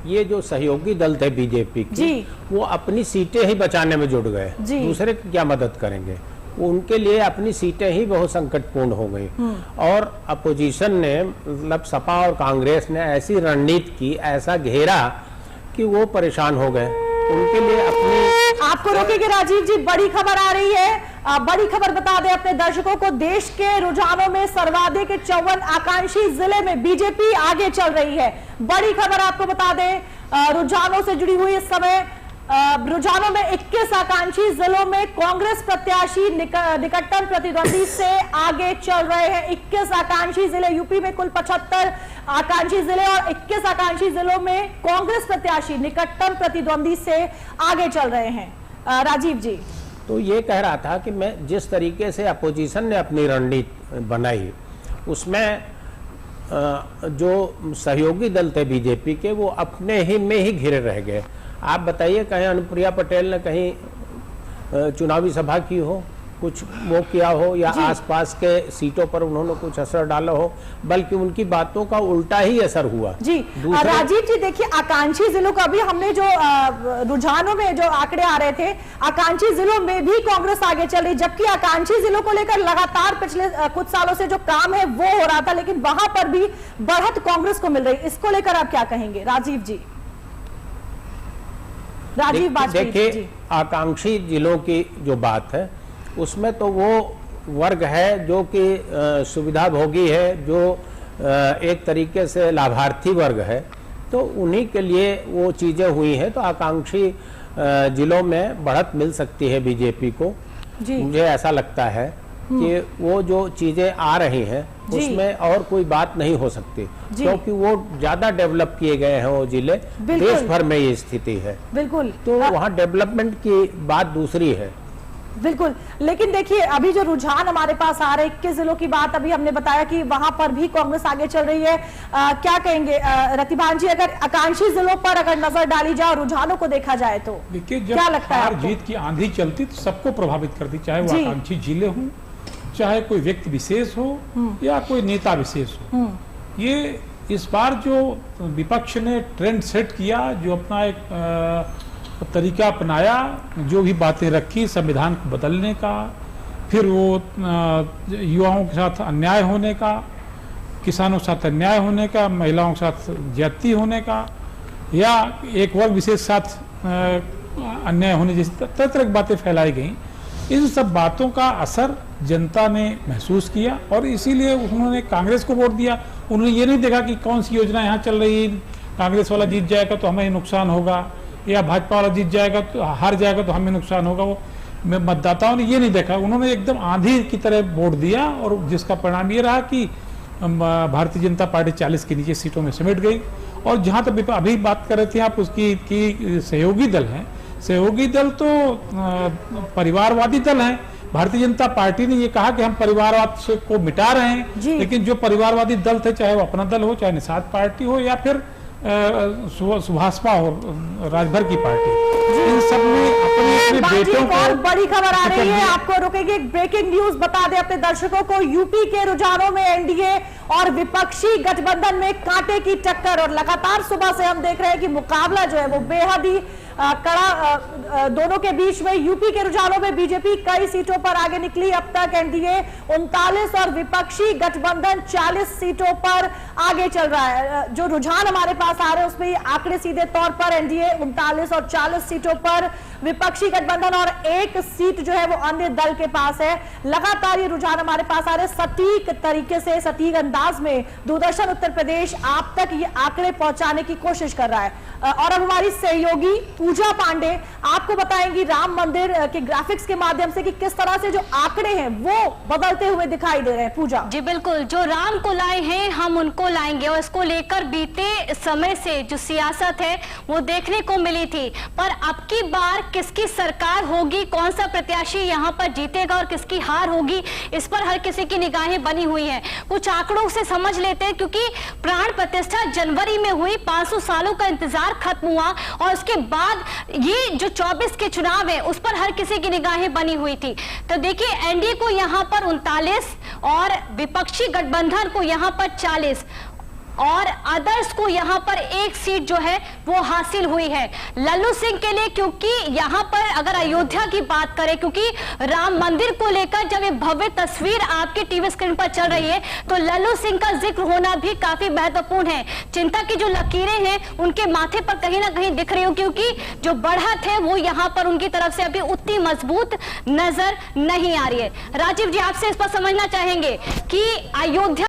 ये जो सहयोगी दल थे बीजेपी की, वो अपनी सीटें ही बचाने में जुट गए, दूसरे की क्या मदद करेंगे। उनके लिए अपनी सीटें ही बहुत संकटपूर्ण हो गई। और अपोजिशन ने, मतलब सपा और कांग्रेस ने ऐसी रणनीति की, ऐसा घेरा कि वो परेशान हो गए। उनके लिए अपनी, आपको रोकेंगे राजीव जी, बड़ी खबर आ रही है। बड़ी खबर बता दें अपने दर्शकों को, देश के रुझानों में सर्वाधिक 54 आकांक्षी जिले में बीजेपी आगे चल रही है। बड़ी खबर आपको बता दें, रुझानों से जुड़ी हुई इस समय रुझानों में 21 आकांक्षी जिलों में कांग्रेस प्रत्याशी निकटतम प्रतिद्वंदी से आगे चल रहे हैं। 21 आकांक्षी जिले, यूपी में कुल 75 आकांक्षी जिले और 21 आकांक्षी जिलों में कांग्रेस प्रत्याशी निकटतम प्रतिद्वंदी से आगे चल रहे हैं। राजीव जी, तो ये कह रहा था कि मैं जिस तरीके से अपोजिशन ने अपनी रणनीति बनाई, उसमें जो सहयोगी दल थे बीजेपी के, वो अपने ही में ही घिरे रह गए। आप बताइए, कहीं अनुप्रिया पटेल ने कहीं चुनावी सभा की हो, कुछ वो किया हो, या आसपास के सीटों पर उन्होंने कुछ असर डाला हो, बल्कि उनकी बातों का उल्टा ही असर हुआ। जी राजीव जी, देखिए आकांक्षी जिलों का भी हमने जो रुझानों में जो आंकड़े आ रहे थे, आकांक्षी जिलों में भी कांग्रेस आगे चल रही, जबकि आकांक्षी जिलों को लेकर लगातार पिछले कुछ सालों से जो काम है वो हो रहा था, लेकिन वहां पर भी बढ़त कांग्रेस को मिल रही। इसको लेकर आप क्या कहेंगे राजीव जी? राजीव बाजपेयी। देखिए, आकांक्षी जिलों की जो बात है, उसमें तो वो वर्ग है जो कि सुविधा भोगी है, जो एक तरीके से लाभार्थी वर्ग है, तो उन्हीं के लिए वो चीजें हुई हैं। तो आकांक्षी जिलों में बढ़त मिल सकती है बीजेपी को। मुझे ऐसा लगता है कि वो जो चीजें आ रही हैं उसमें और कोई बात नहीं हो सकती, क्योंकि वो ज्यादा डेवलप किए गए हैं वो जिले, देश भर में ये स्थिति है। बिल्कुल, तो वहाँ डेवलपमेंट की बात दूसरी है। बिल्कुल, लेकिन देखिए अभी जो रुझान हमारे पास आ रहे 21 जिलों की बात अभी हमने बताया कि वहां पर भी कांग्रेस आगे चल रही है। क्या कहेंगे रतिभान जी, अगर आकांक्षी जिलों पर अगर नजर डाली जाए, रुझानों को देखा जाए तो देखिए, क्या लगता है आपको? जीत की आंधी चलती तो सबको प्रभावित करती, चाहे वो आकांक्षी जिले हों, चाहे कोई व्यक्ति विशेष हो या कोई नेता विशेष हो। ये इस बार जो विपक्ष ने ट्रेंड सेट किया, जो अपना एक तरीका अपनाया, जो भी बातें रखी संविधान को बदलने का, फिर वो युवाओं के साथ अन्याय होने का, किसानों के साथ अन्याय होने का, महिलाओं के साथ ज्यादती होने का, या एक वर्ग विशेष साथ अन्याय होने जैसी तरह तरह की बातें फैलाई गई। इन सब बातों का असर जनता ने महसूस किया और इसीलिए उन्होंने कांग्रेस को वोट दिया। उन्होंने ये नहीं देखा कि कौन सी योजना यहाँ चल रही है, कांग्रेस वाला जीत जाएगा तो हमें नुकसान होगा, या भाजपा वाला जीत जाएगा तो हार जाएगा तो हमें नुकसान होगा। वो मतदाताओं ने ये नहीं देखा, उन्होंने एकदम आंधी की तरह वोट दिया, और जिसका परिणाम ये रहा कि भारतीय जनता पार्टी 40 के नीचे सीटों में सिमट गई। और जहाँ तक अभी बात कर रहे थे आप उसकी कि सहयोगी दल हैं, सहयोगी दल तो परिवारवादी दल हैं। भारतीय जनता पार्टी ने ये कहा कि हम परिवारवाद को मिटा रहे हैं, लेकिन जो परिवारवादी दल थे, चाहे वो अपना दल हो, चाहे निषाद पार्टी हो, या फिर सुभाषपा हो, राजभर की पार्टी, इन सब में अपने बेटों को। और बड़ी खबर आ रही है, आपको रुकेगी, ब्रेकिंग न्यूज बता दें अपने दर्शकों को। यूपी के रुझानों में एनडीए और विपक्षी गठबंधन में कांटे की टक्कर, और लगातार सुबह से हम देख रहे हैं कि मुकाबला जो है वो बेहद ही कड़ा दोनों के बीच में। यूपी के रुझानों में बीजेपी कई सीटों पर आगे निकली। अब तक एनडीए 39 और विपक्षी गठबंधन 40 सीटों पर आगे चल रहा है। जो रुझान हमारे पास आ रहे हैं उसमें आंकड़े सीधे तौर पर एनडीए 39 और 40 सीटों पर, विपक्षी गठबंधन और एक सीट जो है वो अन्य दल के पास है। लगातार ये रुझान हमारे पास आ रहे हैं। सटीक तरीके से, सटीक अंदाज में दूरदर्शन उत्तर प्रदेश आप तक ये आंकड़े पहुंचाने की कोशिश कर रहा है। और अब हमारी सहयोगी पूजा पांडे आपको बताएंगी राम मंदिर के ग्राफिक्स के माध्यम से कि किस तरह से जो आंकड़े हैं वो बदलते हुए दिखाई दे रहे हैं। पूजा जी बिल्कुल, जो राम को लाए हैं हम उनको लाएंगे, और इसको लेकर बीते समय से जो सियासत है वो देखने को मिली थी। पर अब की बार किसकी सरकार होगी, कौन सा प्रत्याशी यहाँ पर जीतेगा और किसकी हार होगी, इस पर हर किसी की निगाहें बनी हुई हैं। कुछ आंकड़ों से समझ लेते हैं, क्योंकि प्राण प्रतिष्ठा जनवरी में हुई, 500 सालों का इंतजार खत्म हुआ, और उसके बाद ये जो 24 के चुनाव है उस पर हर किसी की निगाहें बनी हुई थी। तो देखिए एनडीए को यहाँ पर 39 और विपक्षी गठबंधन को यहाँ पर 40, और आदर्श को यहाँ पर एक सीट जो है वो हासिल हुई है लल्लू सिंह के लिए, क्योंकि यहाँ पर अगर अयोध्या की बात करें, क्योंकि राम मंदिर को लेकर जब ये भव्य तस्वीर आपके टीवी स्क्रीन पर चल रही है तो लल्लू सिंह का जिक्र होना भी काफी महत्वपूर्ण है। चिंता की जो लकीरें हैं उनके माथे पर कहीं ना कहीं दिख रही हो, क्योंकि जो बढ़त है वो यहाँ पर उनकी तरफ से अभी उतनी मजबूत नजर नहीं आ रही है। राजीव जी, आपसे इस पर समझना चाहेंगे कि अयोध्या